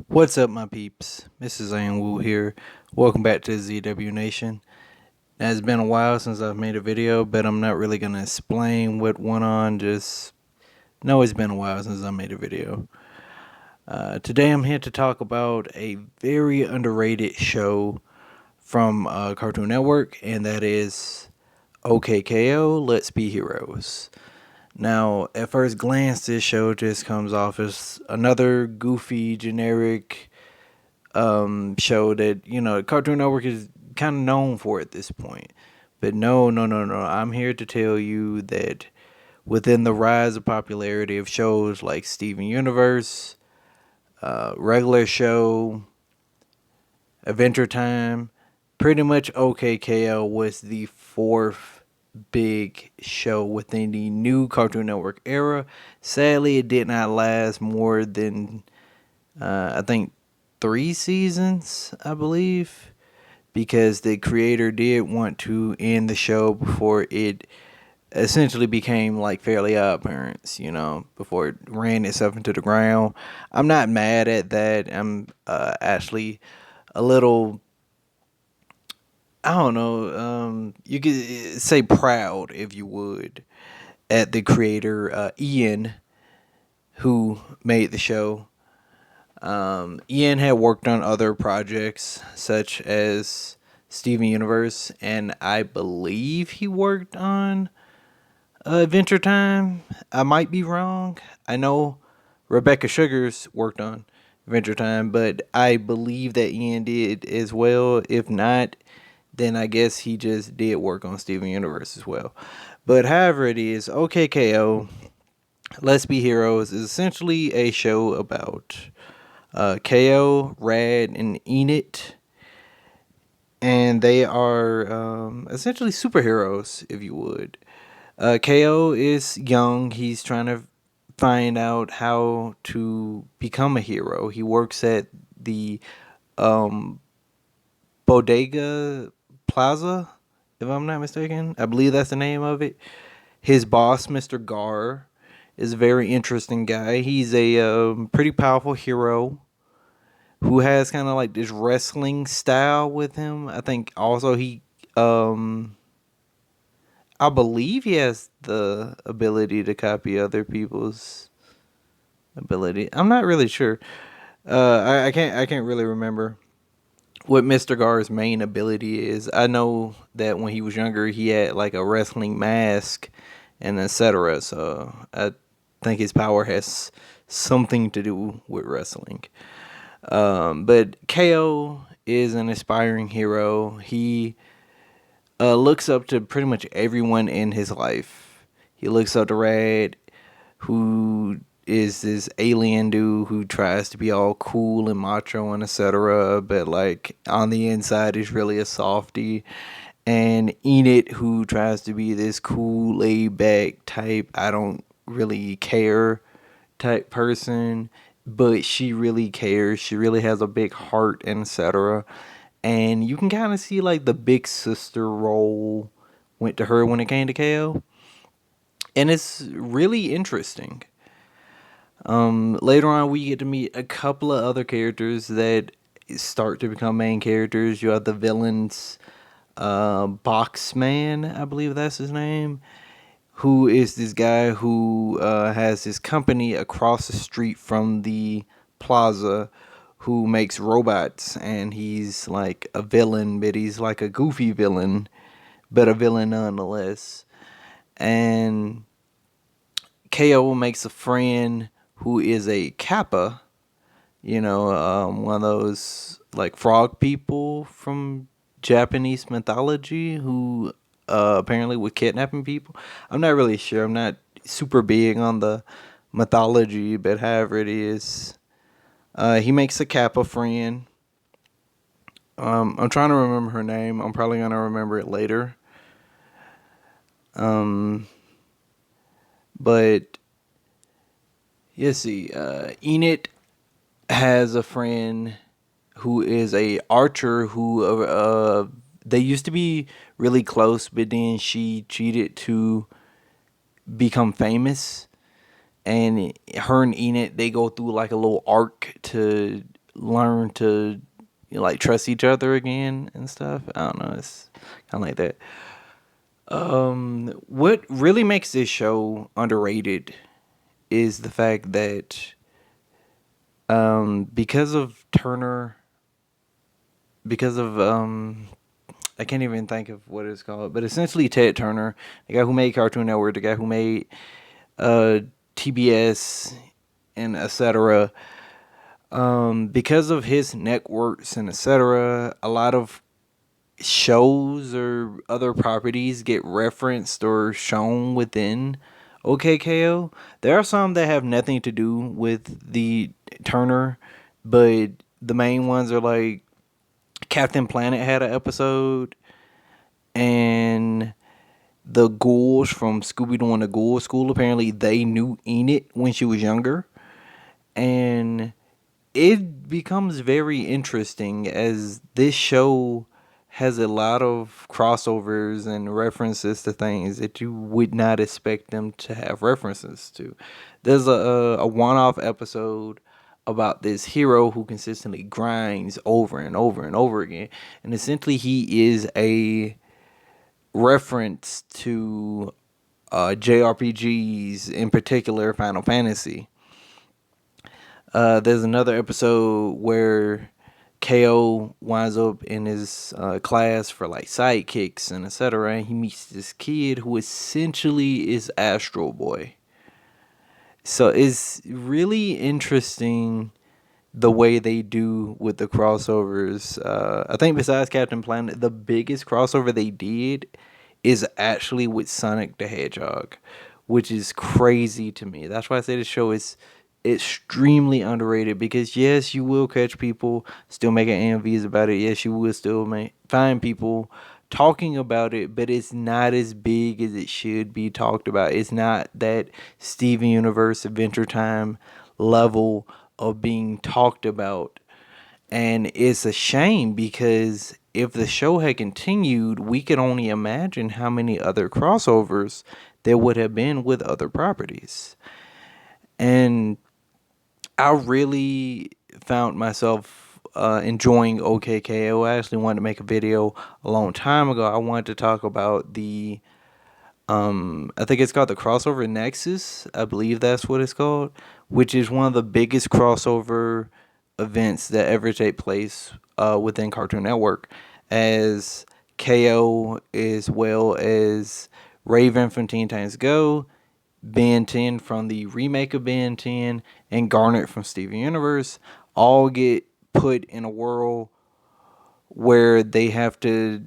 What's up, my peeps? This is Ian Wu here. Welcome back to ZW Nation. Now, it's been a while since I've made a video, but I'm not really gonna explain what went on. Just know it's been a while since I made a video. Today, I'm here to talk about a very underrated show from Cartoon Network, and that is OKKO. Let's Be Heroes. Now, at first glance, this show just comes off as another goofy, generic show that Cartoon Network is kind of known for at this point. But no, no, no, no. I'm here to tell you that within the rise of popularity of shows like Steven Universe, Regular Show, Adventure Time, pretty much OKKO was the fourth big show within the new Cartoon Network era. Sadly, it did not last more than I think 3 seasons, I believe, because the creator did want to end the show before it essentially became like Fairly Odd Parents, before it ran itself into the ground. I'm not mad at that. I'm actually a little, I don't know, you could say proud, if you would, at the creator, Ian, who made the show. Ian had worked on other projects such as Steven Universe, and I believe he worked on Adventure Time. I might be wrong. I know Rebecca Sugars worked on Adventure Time, but I believe that Ian did as well. If not, then I guess he just did work on Steven Universe as well. But however it is, OKKO, Let's Be Heroes is essentially a show about KO, Rad, and Enid, and they are essentially superheroes, if you would. KO is young. He's trying to find out how to become a hero. He works at the um, Bodega Plaza, if I'm not mistaken. I believe that's the name of it. His boss, Mr. Gar, is a very interesting guy. He's a pretty powerful hero who has kind of like this wrestling style with him. I think also um, I believe he has the ability to copy other people's ability. I'm not really sure. I can't really remember what Mr. Gar's main ability is. I know that when he was younger, he had like a wrestling mask and etc. So I think his power has something to do with wrestling. But KO is an aspiring hero. He looks up to pretty much everyone in his life. He looks up to Rad, who is this alien dude who tries to be all cool and macho and etc. But like on the inside is really a softy. And Enid, who tries to be this cool, laid back type, I don't really care type person, but she really cares. She really has a big heart and etc. And you can kind of see like the big sister role went to her when it came to KO, and it's really interesting. Later on, we get to meet a couple of other characters that start to become main characters. You have the villains, Boxman, I believe that's his name, who is this guy who has his company across the street from the plaza, who makes robots, and he's like a villain, but he's like a goofy villain, but a villain nonetheless. And KO makes a friend who is a Kappa, one of those like frog people from Japanese mythology who apparently were kidnapping people. I'm not really sure. I'm not super big on the mythology, but however it is, he makes a Kappa friend. I'm trying to remember her name. I'm probably gonna remember it later. Um, but you see, Enid has a friend who is a archer who they used to be really close, but then she cheated to become famous, and her and Enid they go through like a little arc to learn to like trust each other again and stuff. I don't know. It's kind of like that. What really makes this show underrated is the fact that because of Turner, because of I can't even think of what it's called, but essentially Ted Turner, the guy who made Cartoon Network, the guy who made uh TBS and etc. Because of his networks and etc., a lot of shows or other properties get referenced or shown within OKKO. There are some that have nothing to do with the Turner, but the main ones are like Captain Planet had an episode, and the ghouls from Scooby Doo and the Ghoul School, apparently they knew Enid when she was younger. And it becomes very interesting as this show has a lot of crossovers and references to things that you would not expect them to have references to. There's a one-off episode about this hero who consistently grinds over and over and over again, and essentially he is a reference to JRPGs, in particular Final Fantasy. There's another episode where KO winds up in his class for like sidekicks and etc. And he meets this kid who essentially is Astro Boy. So it's really interesting the way they do with the crossovers. I think besides Captain Planet, the biggest crossover they did is actually with Sonic the Hedgehog, which is crazy to me. That's why I say the show is extremely underrated because yes, you will catch people still making AMVs about it. Yes, you will still find people talking about it, but it's not as big as it should be talked about. It's not that Steven Universe Adventure Time level of being talked about. And it's a shame because if the show had continued, we could only imagine how many other crossovers there would have been with other properties. And I really found myself enjoying OKKO. I actually wanted to make a video a long time ago. I wanted to talk about the I think it's called the Crossover Nexus. I believe that's what it's called, which is one of the biggest crossover events that ever take place within Cartoon Network, as KO as well as Raven from Teen Titans Go, Ben 10 from the remake of Ben 10, and Garnet from Steven Universe all get put in a world where they have to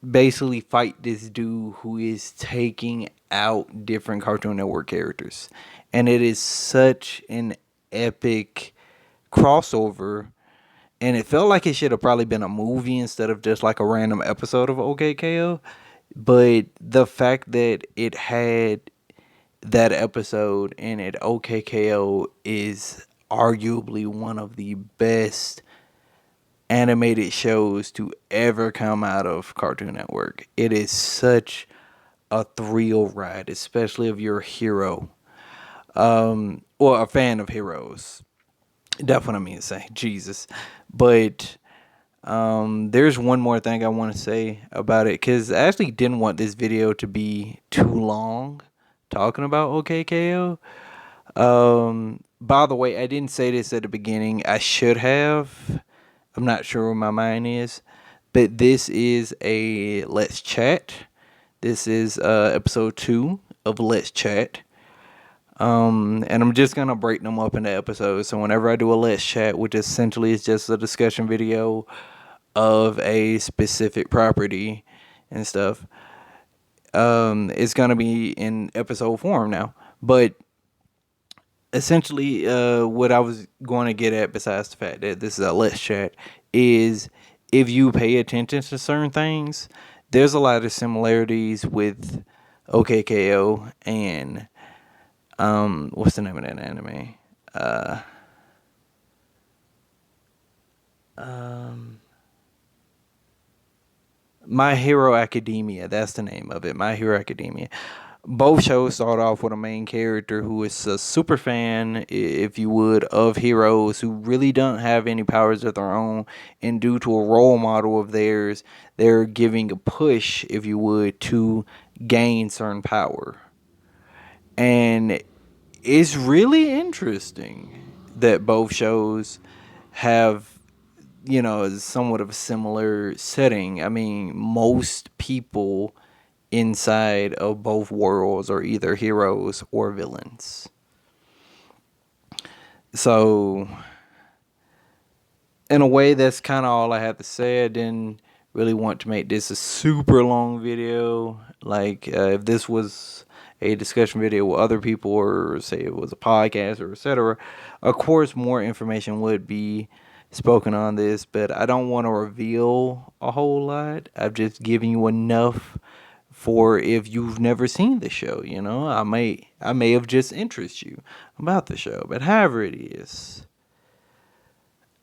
basically fight this dude who is taking out different Cartoon Network characters. And it is such an epic crossover. And it felt like it should have probably been a movie instead of just like a random episode of OKKO. But the fact that it had that episode in it, OKKO is arguably one of the best animated shows to ever come out of Cartoon Network. It is such a thrill ride, especially if you're a hero, or a fan of heroes. That's what I mean to say, Jesus. But there's one more thing I want to say about it, because I actually didn't want this video to be too long talking about OKKO. By the way, I didn't say this at the beginning. I should have. I'm not sure where my mind is. But this is a Let's Chat. This is episode 2 of Let's Chat. And I'm just gonna break them up into episodes. So whenever I do a Let's Chat, which essentially is just a discussion video of a specific property and stuff, it's gonna be in episode form now. But essentially, what I was going to get at, besides the fact that this is a Let's Chat, is if you pay attention to certain things, there's a lot of similarities with OKKO and what's the name of that anime? My Hero Academia. That's the name of it. My Hero Academia. both shows start off with a main character who is a super fan, if you would, of heroes who really don't have any powers of their own, and due to a role model of theirs, they're giving a push, if you would, to gain certain power. And it's really interesting that both shows have, somewhat of a similar setting. I mean, most people inside of both worlds are either heroes or villains. So, in a way, that's kind of all I have to say. I didn't really want to make this a super long video. Like, if this was a discussion video with other people, or say it was a podcast, or etc., of course, more information would be spoken on this, but I don't want to reveal a whole lot. I've just given you enough for if you've never seen the show. I may have just interested you about the show, but however it is,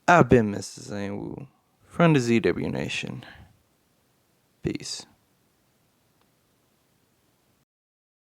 I've been Mr. Zane Wu from the ZW Nation. Peace.